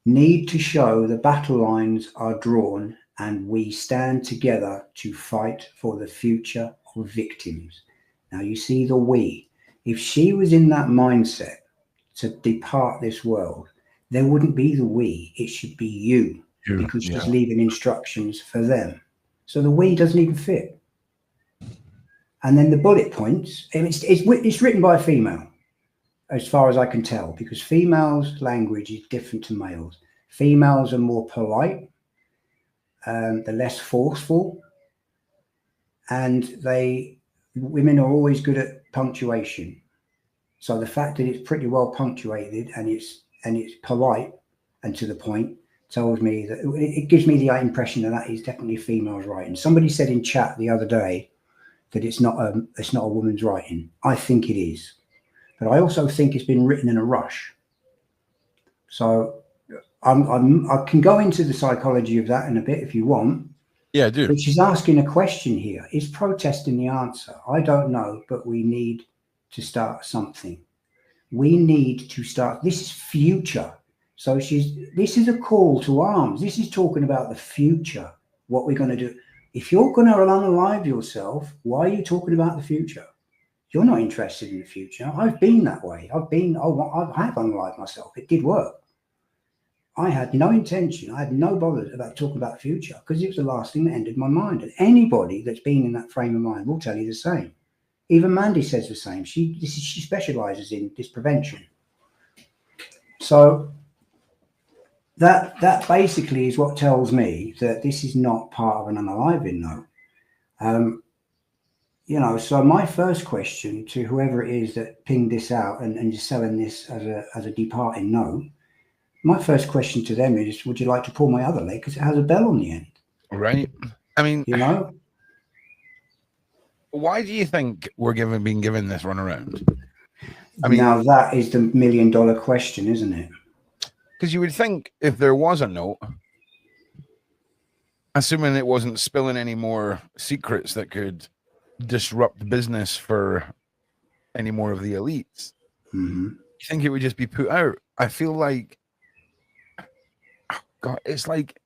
need to show the battle lines are drawn and we stand together to fight for the future of victims. Now, you see the we. If she was in that mindset to depart this world, there wouldn't be the we, it should be you, because she's leaving instructions for them. So the we doesn't even fit. And then the bullet points, it's written by a female, as far as I can tell, because females' language is different to males. Females are more polite, they're less forceful, and women are always good at punctuation. So the fact that it's pretty well punctuated and it's polite and to the point tells me that it gives me the impression that is definitely females writing. Somebody said in chat the other day that it's not a woman's writing. I think it is, but I also think it's been written in a rush. So I can go into the psychology of that in a bit if you want. Yeah, I do. But she's asking a question here. Is protesting the answer? I don't know, but we need to start something. We need to start. This is future. So this is a call to arms. This is talking about the future, what we're going to do. If you're going to unalive yourself, why are you talking about the future? You're not interested in the future. I've been that way. I have unalived myself. It did work. I had no intention. I had no bother about talking about the future because it was the last thing that entered my mind. And anybody that's been in that frame of mind will tell you the same. Even Mandy says the same. She specializes in this prevention. So that basically is what tells me that this is not part of an unaliving note. So my first question to whoever it is that pinged this out and is selling this as a departing note, my first question to them is, would you like to pull my other leg? Because it has a bell on the end. Right. I mean, why do you think we're being given this runaround? I mean, now that is the $1 million question, isn't it? Because you would think if there was a note, assuming it wasn't spilling any more secrets that could disrupt business for any more of the elites, you think it would just be put out? I feel like, God, it's like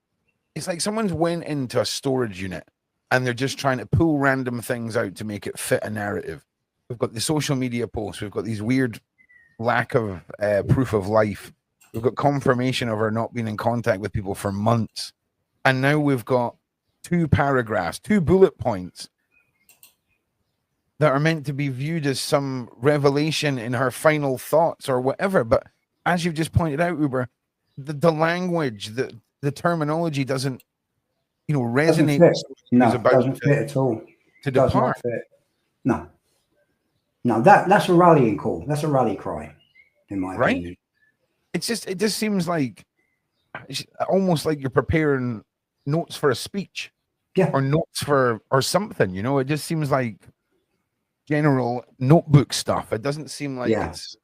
someone's went into a storage unit and they're just trying to pull random things out to make it fit a narrative. We've got the social media posts. We've got these weird lack of proof of life. We've got confirmation of her not being in contact with people for months. And now we've got 2 paragraphs, 2 bullet points that are meant to be viewed as some revelation in her final thoughts or whatever. But as you've just pointed out, Uber, the language, the terminology doesn't, resonate. No, it doesn't fit at all. To depart. No, that's a rallying call. That's a rally cry, in my opinion. It just seems like almost like you're preparing notes for a speech, or notes or something. It just seems like general notebook stuff. It doesn't seem like it's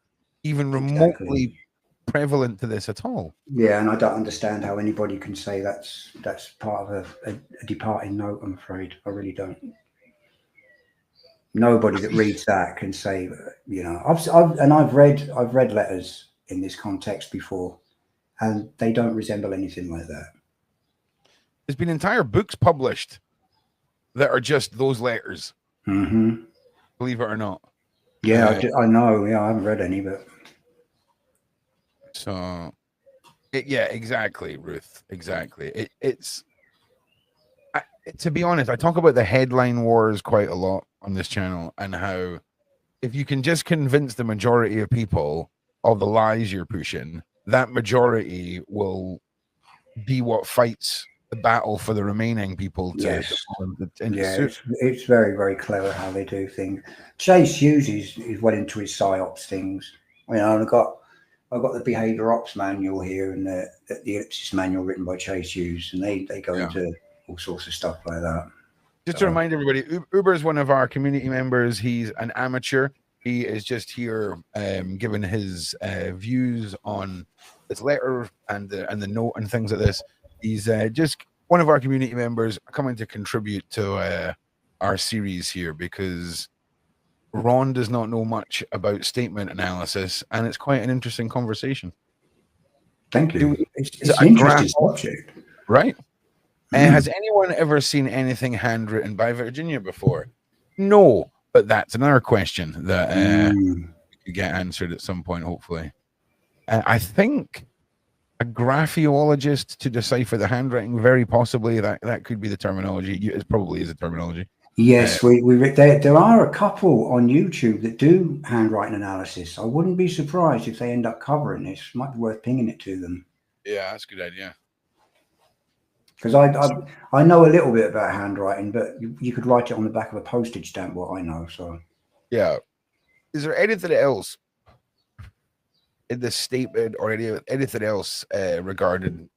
even remotely prevalent to this at all. Yeah, and I don't understand how anybody can say that's part of a departing note. I'm afraid I really don't. Nobody that reads that can say, I've read letters in this context before, and they don't resemble anything like that. There's been entire books published that are just those letters. Believe it or not. Yeah, I know. Yeah, I haven't read any, but so exactly, Ruth. Exactly. To be honest, I talk about the headline wars quite a lot on this channel, and how if you can just convince the majority of people of the lies you're pushing, that majority will be what fights the battle for the remaining people. It's very, very clever how they do things. Chase Hughes is well into his psyops things. I've got the behavior ops manual here and the ellipsis manual written by Chase Hughes, and they go into all sorts of stuff like that. Just to remind everybody, Uber is one of our community members. He's an amateur. He is just here giving his views on this letter and the note and things like this. He's just one of our community members coming to contribute to our series here, because Ron does not know much about statement analysis, and it's quite an interesting conversation. Thank you. Is It's it an a interesting graph, subject. right? Mm. Has anyone ever seen anything handwritten by Virginia before? No, but that's another question that could get answered at some point, hopefully. I think a graphologist to decipher the handwriting, very possibly that could be the terminology. It probably is a terminology. Yes, there are a couple on YouTube that do handwriting analysis. I wouldn't be surprised if they end up covering this. Might be worth pinging it to them. Yeah, that's a good idea. Because I know a little bit about handwriting, but you could write it on the back of a postage stamp. What I know, so yeah. Is there anything else in this statement or anything else regarding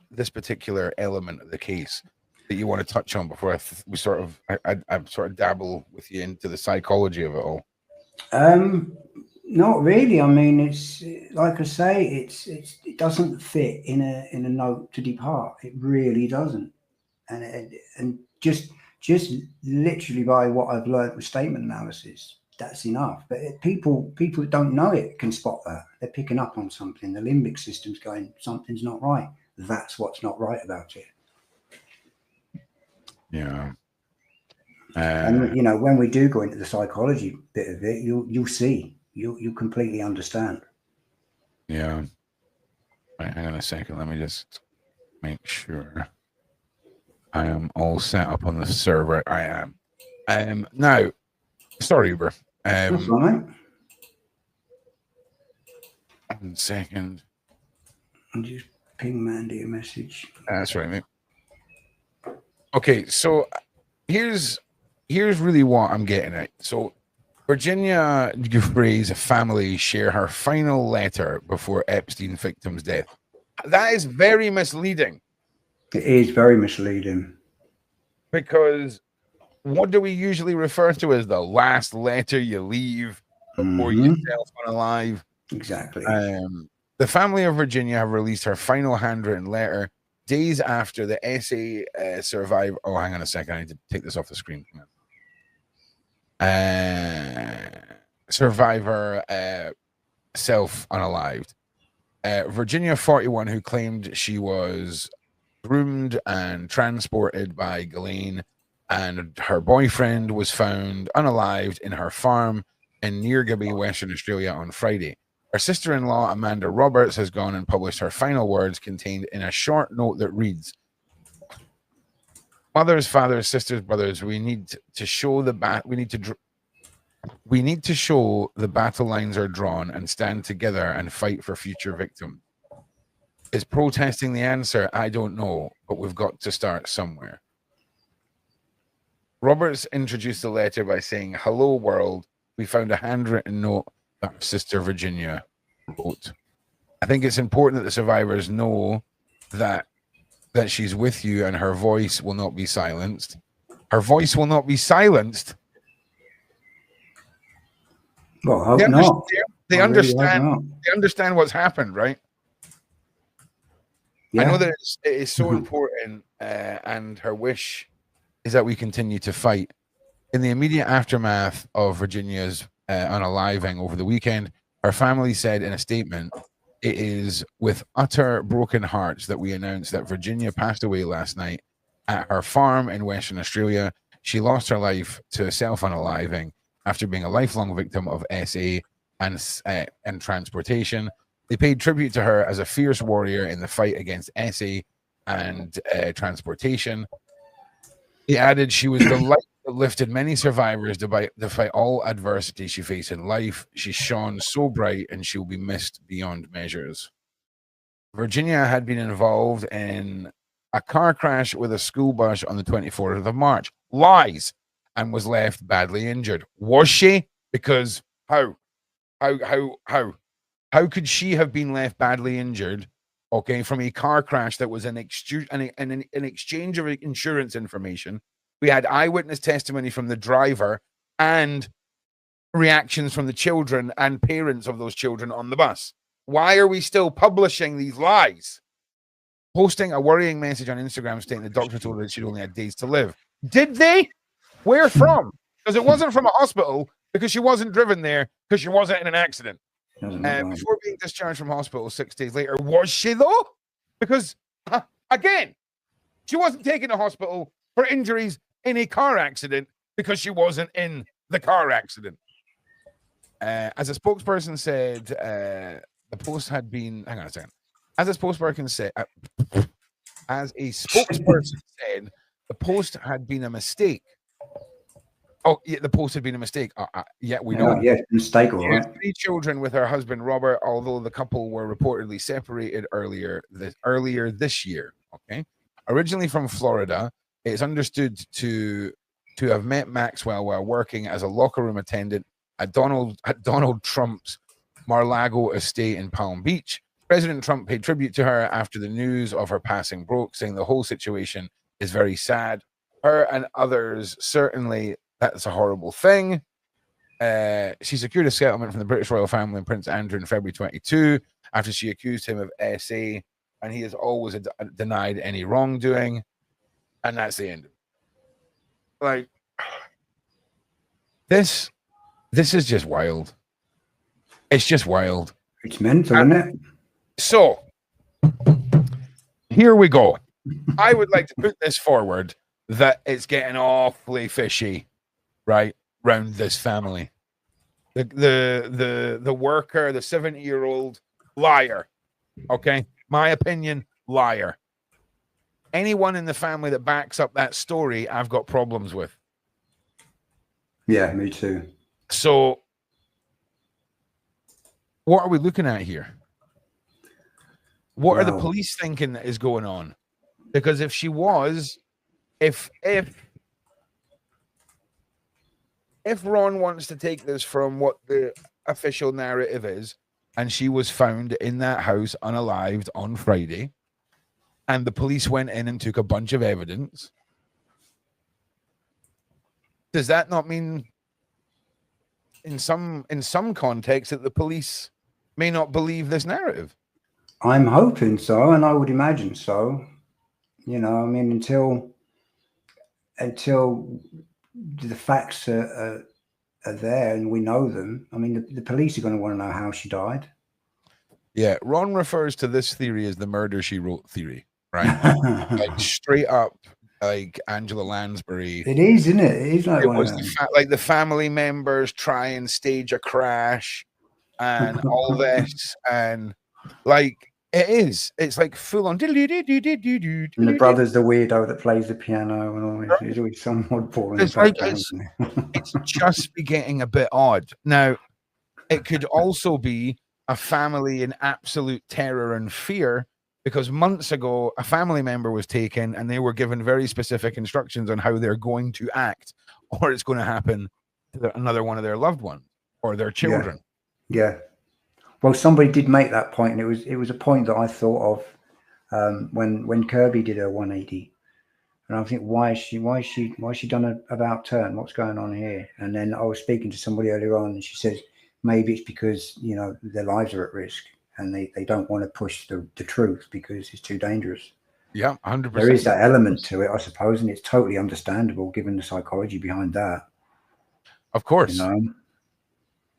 this particular element of the case that you want to touch on before we sort of I sort of dabble with you into the psychology of it all? Not really. I mean, it's like I say, it doesn't fit in a note to depart. It really doesn't, and just literally by what I've learned with statement analysis, that's enough. But people that don't know it can spot that. They're picking up on something. The limbic system's going, something's not right. That's what's not right about it. Yeah. And you know, when we do go into the psychology bit of it, you'll see, you completely understand. Yeah. Right, hang on a second. Let me just make sure I am all set up on the server. I am. Now, sorry, Uber. That's all right. 1 second. I'll just ping Mandy a message. That's right, mate. Okay, so here's really what I'm getting at. So Virginia Giuffre's family share her final letter before Epstein victim's death. That is very misleading. It is very misleading. Because what do we usually refer to as the last letter you leave before you self unalive? Exactly. The family of Virginia have released her final handwritten letter days after the essay survivor. Oh, hang on a second. I need to take this off the screen. Survivor self unalived. Virginia 41, who claimed she was groomed and transported by Ghislaine, and her boyfriend was found unalived in her farm in Neargaby, Western Australia on Friday. Her sister-in-law, Amanda Roberts, has gone and published her final words contained in a short note that reads, "Mothers, fathers, sisters, brothers, we need to show the battle lines are drawn and stand together and fight for future victims. Is protesting the answer? I don't know, but we've got to start somewhere." Roberts introduced the letter by saying, "Hello, world. We found a handwritten note that our sister Virginia wrote. I think it's important that the survivors know that she's with you and her voice will not be silenced." Her voice will not be silenced. Well, I hope not. They understand. They understand what's happened, right? Yeah. I know that it is so important, and her wish is that we continue to fight. In the immediate aftermath of Virginia's unaliving over the weekend, her family said in a statement, "It is with utter broken hearts that we announce that Virginia passed away last night at her farm in Western Australia. She lost her life to self-unaliving after being a lifelong victim of SA and transportation. They paid tribute to her as a fierce warrior in the fight against SA and transportation." He added, "She was the light that lifted many survivors despite all adversity she faced in life. She shone so bright and she will be missed beyond measures." Virginia had been involved in a car crash with a school bus on the 24th of March. Lies. And was left badly injured. Was she? Because how could she have been left badly injured, okay, from a car crash that was an exchange of insurance information? We had eyewitness testimony from the driver and reactions from the children and parents of those children on the bus. Why are we still publishing these lies? Posting a worrying message on Instagram stating the doctor told her that she'd only had days to live. Did they? Where from? Because it wasn't from a hospital, because she wasn't driven there, because she wasn't in an accident. Doesn't look like Before being discharged from hospital 6 days later. Was she, though? Because, again, she wasn't taken to hospital for injuries in a car accident because she wasn't in the car accident. As a spokesperson said, the post had been... Hang on a second. As a spokesperson said, the post had been a mistake. Oh, yeah, the post had been a mistake. Yeah, we know. Yeah, mistake, all She right. has 3 children with her husband Robert, although the couple were reportedly separated earlier this year. Okay, originally from Florida, it's understood to have met Maxwell while working as a locker room attendant at Donald Trump's Mar-a-Lago estate in Palm Beach. President Trump paid tribute to her after the news of her passing broke, saying the whole situation is very sad. Her and others, certainly, that's a horrible thing. She secured a settlement from the British royal family and Prince Andrew in February 22 after she accused him of SA, and he has always denied any wrongdoing. And that's the end. Like, this is just wild. It's just wild. It's mental, isn't it? So, here we go. I would like to put this forward that it's getting awfully fishy, right, around this family. The worker, the 70-year-old liar. Okay, my opinion, liar. Anyone in the family that backs up that story, I've got problems with. Yeah, me too. So, what are we looking at here? What are the police thinking that is going on? Because if she was, if Ron wants to take this from what the official narrative is, and she was found in that house unalived on Friday, and the police went in and took a bunch of evidence, does that not mean in some context that the police may not believe this narrative? I'm hoping so, and I would imagine so. You know, I mean, until the facts are there and we know them, I mean, the police are going to want to know how she died. Yeah, Ron refers to this theory as the murder she wrote theory, right? Like straight up, like Angela Lansbury. It is, isn't it? It is like, it was like the family members try and stage a crash and all this, and like it's like full on. And the brother's the weirdo that plays the piano and all this. There's always some oddball in the background. It's just be getting a bit odd. Now, it could also be a family in absolute terror and fear, because months ago a family member was taken and they were given very specific instructions on how they're going to act, or it's going to happen to another one of their loved ones or their children. Yeah. Well, somebody did make that point, and it was a point that I thought of when Kirby did her 180, and I think, why is she done an about turn? What's going on here? And then I was speaking to somebody earlier on, and she says maybe it's because, you know, their lives are at risk and they don't want to push the truth because it's too dangerous. Yeah, 100%. There is that element to it, I suppose, and it's totally understandable given the psychology behind that. Of course. You know?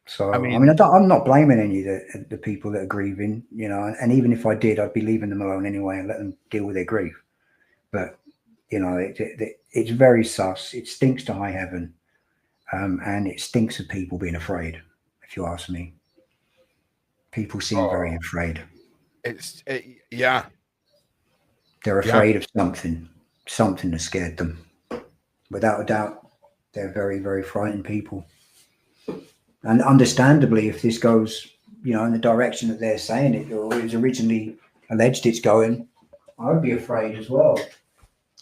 So, I mean I'm not blaming any of the people that are grieving, you know, and even if I did, I'd be leaving them alone anyway and let them deal with their grief. But, you know, it's very sus. It stinks to high heaven. And it stinks of people being afraid, if you ask me. People seem very afraid. Yeah. They're afraid of something that scared them. Without a doubt, they're very, very frightened people. And understandably, if this goes, you know, in the direction that they're saying it, or it was originally alleged it's going, I would be afraid as well.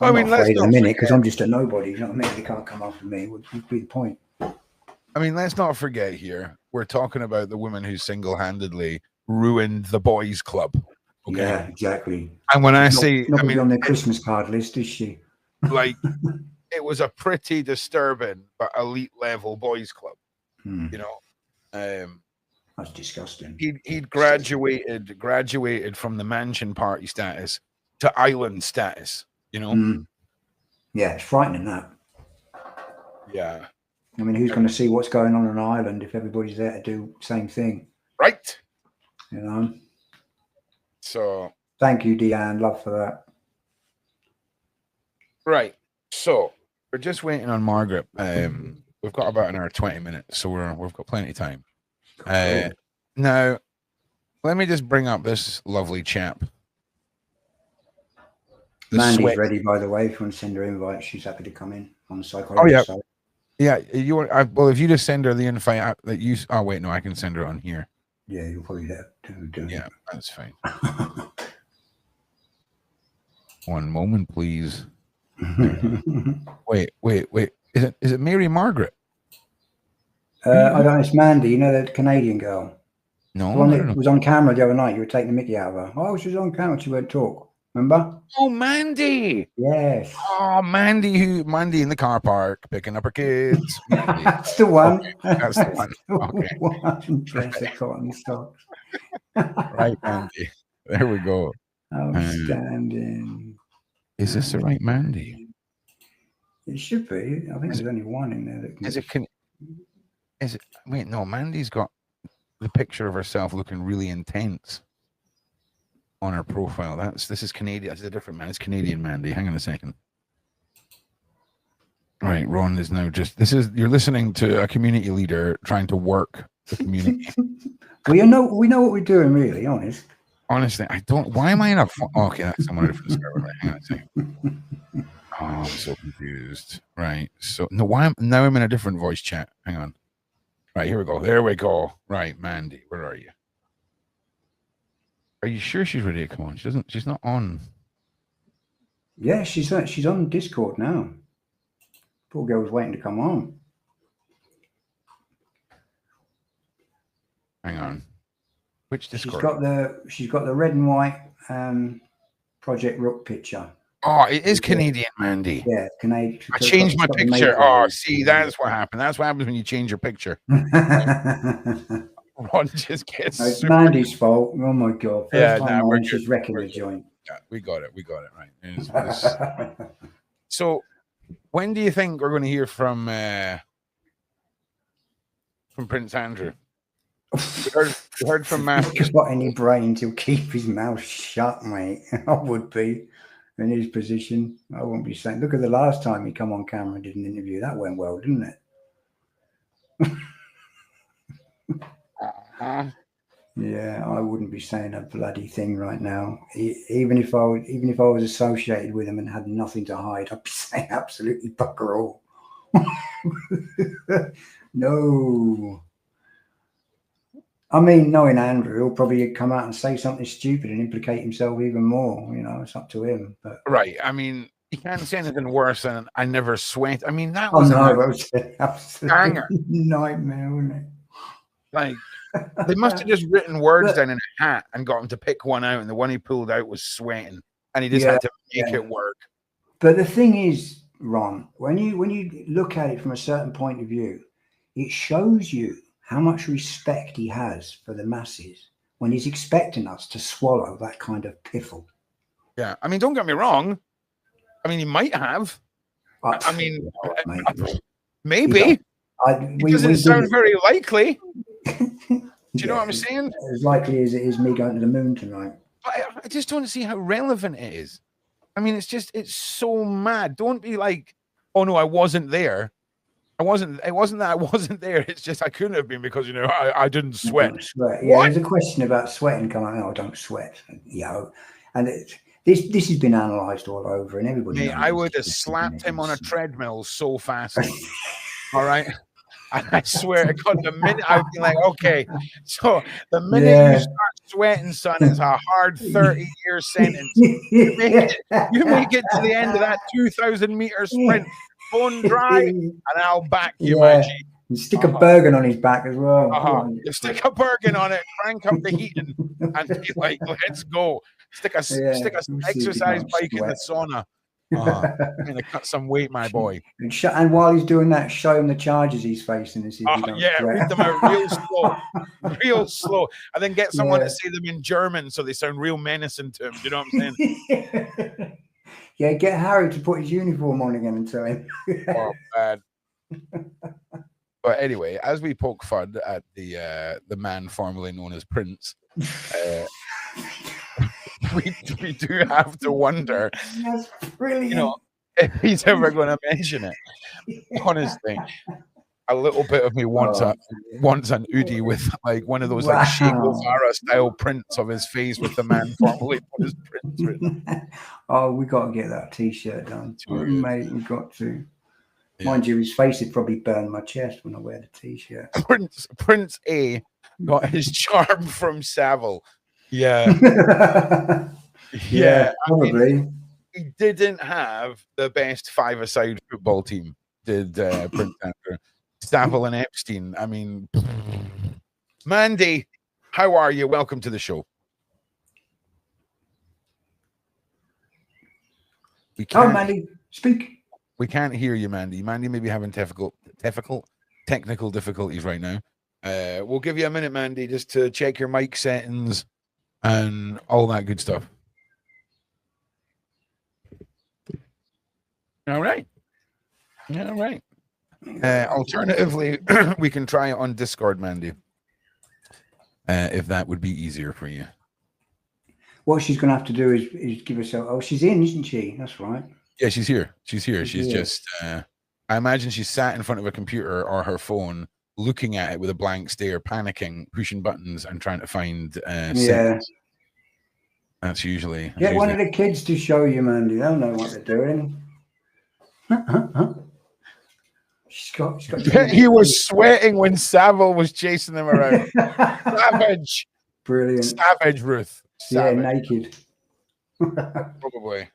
I'm not afraid in a minute because I'm just a nobody. You know what I mean? They can't come after me. What would be the point? I mean, let's not forget here, we're talking about the woman who single-handedly ruined the boys' club. Okay? Yeah, exactly. And when I say, not on their Christmas card list, is she? Like, it was a pretty disturbing but elite level boys' club. You know, that's disgusting. He'd graduated from the mansion party status to island status. You know, yeah, it's frightening that. Yeah, I mean, who's going to see what's going on an island if everybody's there to do the same thing? Right. You know. So Thank you, Deanne. Love for that. right. So we're just waiting on Margaret. We've got about an hour 20 minutes, so we've got plenty of time. Cool. Now, let me just bring up this lovely chap. Mandy's ready, by the way. If you want to send her invite, she's happy to come in on the psychology. Oh yeah, side. yeah. You want? Well, if you just send her the invite that you. Oh wait, no, I can send her on here. Yeah, you'll probably do it. Yeah, that's fine. One moment, please. Wait. Is it Mary Margaret? I don't know. It's Mandy. You know that Canadian girl. No, the one that was on camera the other night. You were taking the mickey out of her. Oh, she was on camera. She won't talk. Remember? Oh, Mandy. Yes. Oh, Mandy in the car park picking up her kids. That's the one. Okay, that's the one. Okay. Dress a cotton socks. Right, Mandy. There we go. Outstanding. Is this the right Mandy? It should be. I think there's only one in there. Is it? Wait, no. Mandy's got the picture of herself looking really intense on her profile. This is Canadian. This is a different man. It's Canadian Mandy. Hang on a second. Right, Ron is now you're listening to a community leader trying to work the community. we know what we're doing, really, honest. Honestly, I don't. Why am I in a? Okay, that's someone different server. Right, hang on a second. Oh, I'm so confused. Right, so now I'm in a different voice chat. Hang on. Right, here we go. There we go. Right, Mandy, where are you? Are you sure she's ready to come on? She's not on. Yeah, she's on Discord now. Poor girl was waiting to come on. Hang on. Which Discord? She's got the red and white Project Rook picture. Oh, it is Canadian Mandy. Yeah, Canadian. I changed my picture. Oh, see, that's what happened. That's what happens when you change your picture. Ron just gets. It's Mandy's fault. Oh my god! First time on, she's wrecking the joint. Yeah, we got it. Right. So, when do you think we're going to hear from Prince Andrew? We heard from Matt. If he's got any brains, he'll keep his mouth shut, mate. I would be in his position. I wouldn't be saying. Look at the last time he come on camera and did an interview. That went well, didn't it? Yeah, I wouldn't be saying a bloody thing right now. Even if I was associated with him and had nothing to hide, I'd be saying absolutely bugger all. No. I mean, knowing Andrew, he'll probably come out and say something stupid and implicate himself even more. You know, it's up to him. But right. I mean, you can't say anything worse than "I never sweat." I mean, that was an absolute nightmare, wasn't it? Like, they must have just written words down in a hat and got him to pick one out, and the one he pulled out was sweating, and he just had to make it work. But the thing is, Ron, when you look at it from a certain point of view, it shows you how much respect he has for the masses when he's expecting us to swallow that kind of piffle. Yeah, I mean, don't get me wrong. I mean, he might have. I mean, maybe. It doesn't sound very likely. Do you know what I'm saying? As likely as it is me going to the moon tonight. I just don't see how relevant it is. I mean, it's so mad. Don't be like, oh no, I wasn't there. It wasn't that I wasn't there. It's just I couldn't have been because, you know, I didn't sweat. Yeah, there's a question about sweating coming out. Oh, don't sweat. You know, and this has been analysed all over, and everybody. Mate, I would have slapped him on a treadmill so fast. All right. I swear to God, the minute I'd be like, okay, so the minute you start sweating, son, it's a hard 30-year sentence. You make it to the end of that 2,000-meter sprint, bone dry, and I'll back you, my G. And stick a Bergen on his back as well. You stick a Bergen on it, crank up the heating, and be like, let's go. Stick a exercise bike in the sauna. I'm gonna cut some weight, my boy. And while he's doing that, show him the charges he's facing. And see read them out real slow, and then get someone to say them in German so they sound real menacing to him. Do you know what I'm saying? Yeah, get Harry to put his uniform on again and tell him. Oh, bad. But anyway, as we poke fun at the man formerly known as Prince, we do have to wonder, That's brilliant. if he's ever going to mention it. Honestly, a little bit of me wants an Udi with like one of those like Che Guevara style prints of his face with the man formerly known as Prince written. Oh, we got to get that T-shirt done, mate. We got to. Yeah. Mind you, his face would probably burn my chest when I wear the T-shirt. Prince A got his charm from Savile. Yeah. Yeah, probably. I mean, he didn't have the best five-a-side football team, did Prince Andrew. Savile and Epstein. I mean, Mandy, how are you? Welcome to the show. Mandy, speak. We can't hear you, Mandy. Mandy may be having technical difficulties right now. We'll give you a minute, Mandy, just to check your mic settings and all that good stuff. All right. Alternatively, we can try it on Discord, Mandy, if that would be easier for you. What she's going to have to do is give herself. Oh, she's in, isn't she? That's right. Yeah, she's here. She's just. I imagine she's sat in front of a computer or her phone, looking at it with a blank stare, panicking, pushing buttons, and trying to find. Settings. That's usually. Get one of the kids to show you, Mandy. They'll know what they're doing. She's got. He was sweating when Savile was chasing them around. Savage. Brilliant. Savage, Ruth. Savage. Yeah, naked. Probably.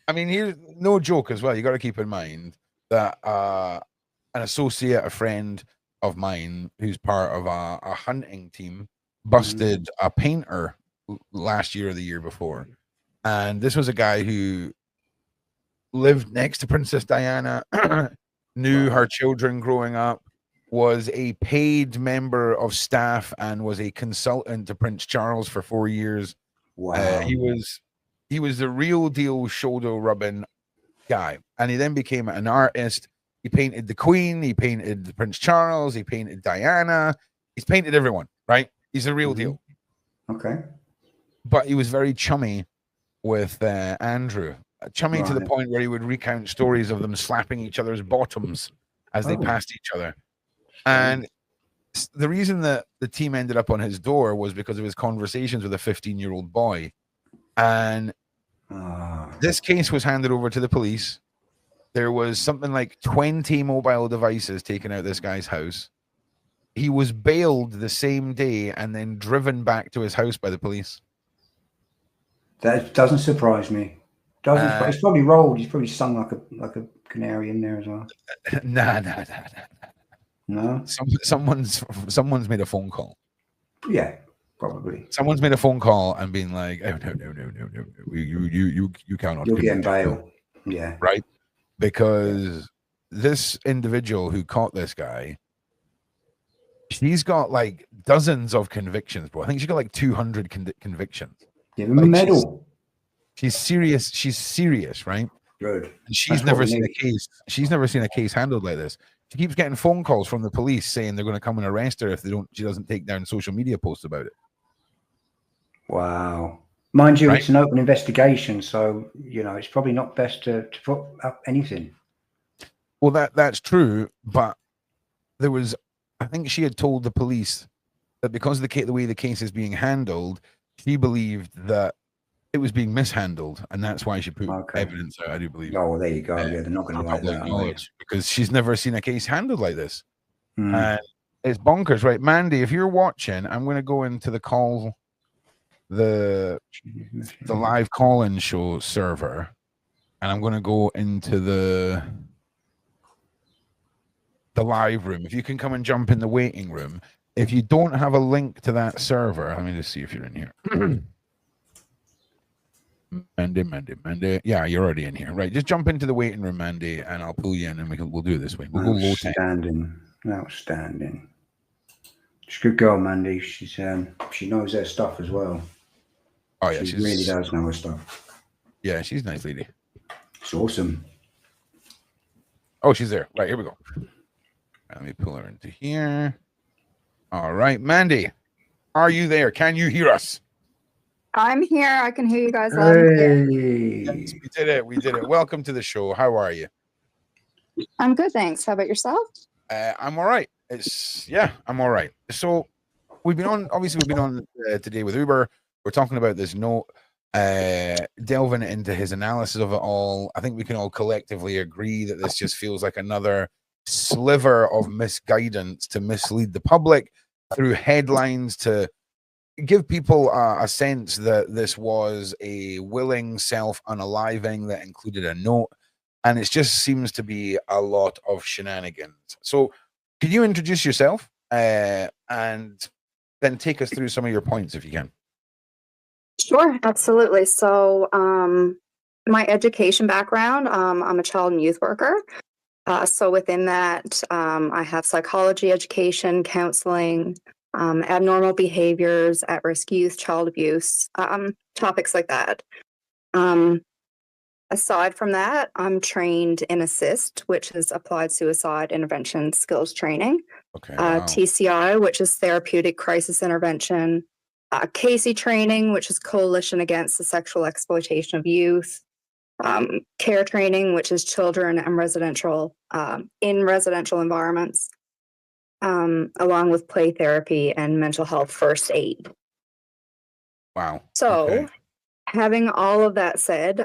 I mean, here's no joke as well. You got to keep in mind that an associate, a friend of mine, who's part of a hunting team, busted a painter last year or the year before, and this was a guy who lived next to Princess Diana, knew her children growing up, was a paid member of staff, and was a consultant to Prince Charles for 4 years. Wow. He was the real deal shoulder rubbing guy, and he then became an artist. He painted the Queen, he painted Prince Charles, he painted Diana, he's painted everyone, right? He's a real deal. Okay. But he was very chummy with Andrew. Chummy to the point where he would recount stories of them slapping each other's bottoms as they passed each other. And the reason that the team ended up on his door was because of his conversations with a 15-year-old boy. And this case was handed over to the police. There was something like 20 mobile devices taken out of this guy's house. He was bailed the same day and then driven back to his house by the police. That doesn't surprise me. He's probably rolled. He's probably sung like a canary in there as well. Nah. No. Someone's made a phone call. Yeah, probably. Someone's made a phone call and been like, "Oh no, you cannot." You're getting bail. Yeah. Right. Because this individual who caught this guy, she's got like dozens of convictions, bro. I think she got like 200 convictions. Give him a medal. She's serious. She's serious, right? Good. And she's never seen a case. She's never seen a case handled like this. She keeps getting phone calls from the police saying they're going to come and arrest her if she doesn't take down social media posts about it. Wow. Mind you, It's an open investigation, so it's probably not best to put up anything. Well, that's true, but I think she had told the police that because of the way the case is being handled, she believed that it was being mishandled, and that's why she put evidence out, I do believe. Oh, well, there you go. Yeah, they're not going to like that, because she's never seen a case handled like this. And it's bonkers, right? Mandy, if you're watching, I'm going to go into the live call-in show server, and I'm going to go into the live room. If you can come and jump in the waiting room. If you don't have a link to that server, let me just see if you're in here. Mandy. Yeah, you're already in here. Right. Just jump into the waiting room, Mandy, and I'll pull you in, and we'll do it this way. We'll go low tech. Outstanding. She's a good girl, Mandy. She knows her stuff as well. Oh yeah, she really does know her stuff. Yeah, she's a nice lady. It's awesome. Oh, she's there. Right, here we go. Let me pull her into here. All right, Mandy, are you there? Can you hear us? I'm here. I can hear you guys loud and clear. Yes, we did it. We did it. Welcome to the show. How are you? I'm good, thanks. How about yourself? I'm all right. I'm all right. So we've been on today with Uber. We're talking about this note, delving into his analysis of it all. I think we can all collectively agree that this just feels like another sliver of misguidance to mislead the public through headlines to give people a sense that this was a willing self-unaliving that included a note, and it just seems to be a lot of shenanigans. So can you introduce yourself and then take us through some of your points if you can? Sure, absolutely. So my education background, I'm a child and youth worker. So within that, I have psychology education, counseling, abnormal behaviors, at-risk youth, child abuse, topics like that. Aside from that, I'm trained in ASSIST, which is Applied Suicide Intervention Skills Training. Okay. Wow. TCI, which is Therapeutic Crisis Intervention. CASey training, which is Coalition Against the Sexual Exploitation of Youth. CARE training, which is children and residential in residential environments, along with play therapy and mental health first aid. Wow. So, okay. Having all of that said,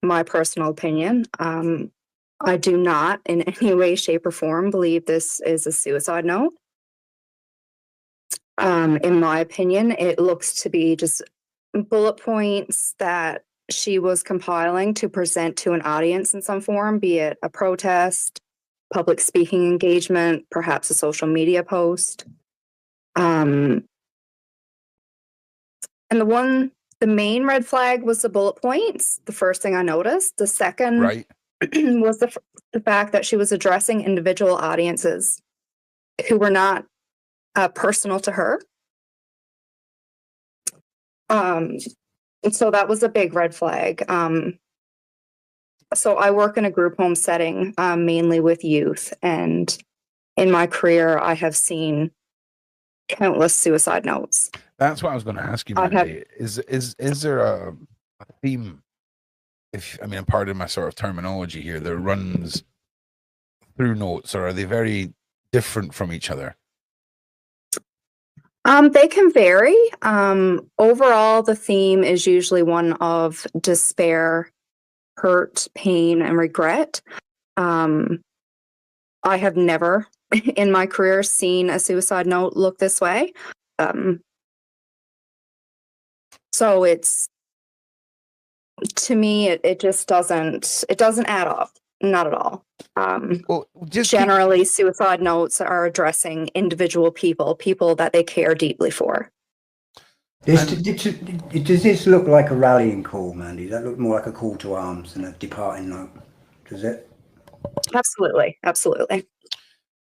my personal opinion, I do not in any way, shape, or form believe this is a suicide note. In my opinion, it looks to be just bullet points that she was compiling to present to an audience in some form, be it a protest, public speaking engagement, perhaps a social media post. And the main red flag was the bullet points, the first thing I noticed. The second was the fact that she was addressing individual audiences who were not personal to her. And so that was a big red flag. So I work in a group home setting, mainly with youth. And in my career, I have seen countless suicide notes. That's what I was going to ask you, Mandy. Is there a theme, pardon my sort of terminology here, that runs through notes, or are they very different from each other? They can vary. Overall, the theme is usually one of despair, hurt, pain, and regret. I have never in my career seen a suicide note look this way. So it's, to me, it just doesn't add up. Not at all. Generally, suicide notes are addressing individual people that they care deeply for. Does this look like a rallying call, Mandy? Does that look more like a call to arms than a departing note? Does it? Absolutely.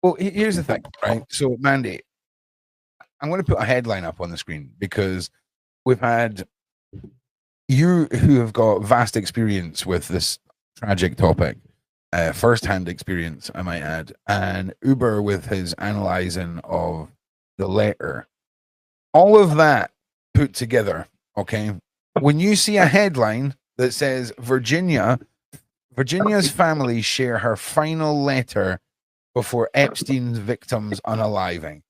Well, here's the thing, right? So, Mandy, I'm going to put a headline up on the screen because we've had you who have got vast experience with this tragic topic, first-hand experience, I might add, and Uber with his analyzing of the letter. All of that put together, okay? When you see a headline that says Virginia's family share her final letter before Epstein's victims unaliving.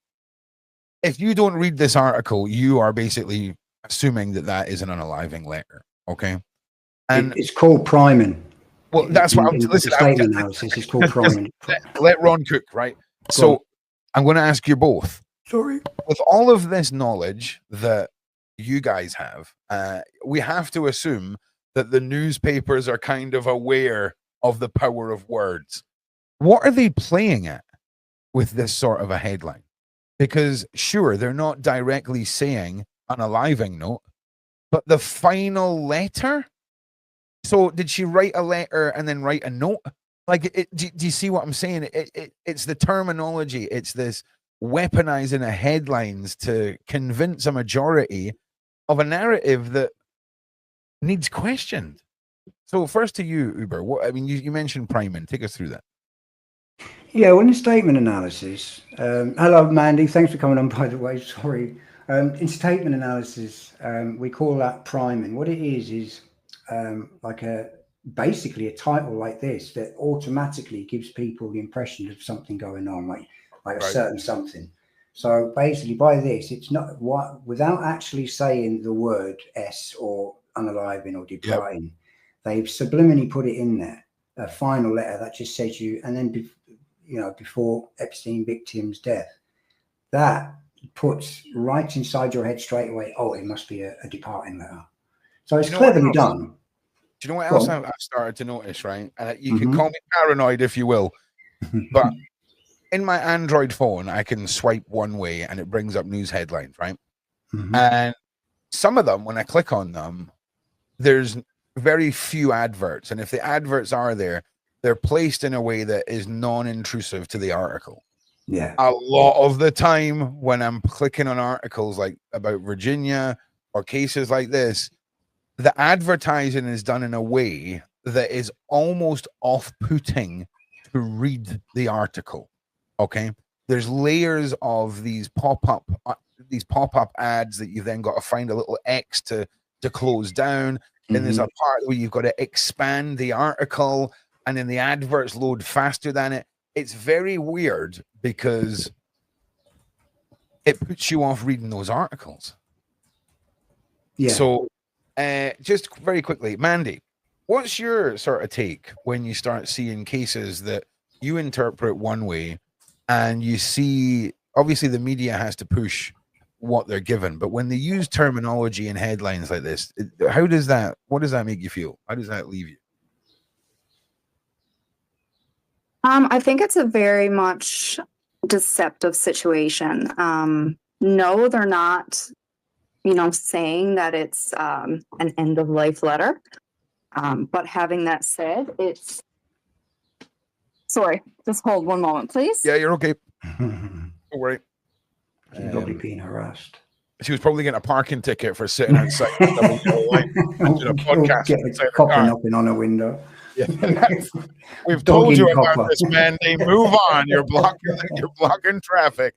If you don't read this article, you are basically assuming that is an unaliving letter, okay? And it's called priming. Well, that's what I'm listen. Statement analysis is called priming. Let Ron cook, right? So I'm going to ask you both. Sorry. With all of this knowledge that you guys have, we have to assume that the newspapers are kind of aware of the power of words. What are they playing at with this sort of a headline? Because sure, they're not directly saying unaliving note, but the final letter. So did she write a letter and then write a note? Like, do you see what I'm saying? It's the terminology. It's this weaponizing of headlines to convince a majority of a narrative that needs questioned. So first to you, Uber. You mentioned priming. Take us through that. Yeah, well, in statement analysis, hello, Mandy. Thanks for coming on, by the way. Sorry. In statement analysis, we call that priming. What it is like basically a title like this that automatically gives people the impression of something going on, like a Right. certain something. So basically, by this, it's not what without actually saying the word S or unaliving or departing, they've subliminally put it in there, a final letter that just says you, and then before Epstein victim's death, that puts right inside your head straight away, oh, it must be a departing letter. So it's cleverly done. Do you know what else I've started to notice, right? And you can Mhm. call me paranoid if you will, but in my Android phone, I can swipe one way and it brings up news headlines, right? Mhm. And some of them, when I click on them, there's very few adverts. And if the adverts are there, they're placed in a way that is non-intrusive to the article. Yeah. A lot of the time when I'm clicking on articles like about Virginia or cases like this, the advertising is done in a way that is almost off-putting to read the article. Okay, there's layers of these pop-up ads that you then got to find a little X to close down. Then there's a part where you've got to expand the article, and then the adverts load faster than it. It's very weird because it puts you off reading those articles. Yeah. So, just very quickly, Mandy, what's your sort of take when you start seeing cases that you interpret one way and you see, obviously the media has to push what they're given, but when they use terminology and headlines like this, what does that make you feel? How does that leave you? I think it's a very much deceptive situation. No, they're not, saying that it's an end of life letter. But having that said, sorry, just hold one moment, please. Yeah, you're okay. Don't worry. She's probably being harassed. She was probably getting a parking ticket for sitting outside a podcast. Get a copper knocking on a window. Yeah. We've told you about this, Mandy. Move on. You're blocking traffic.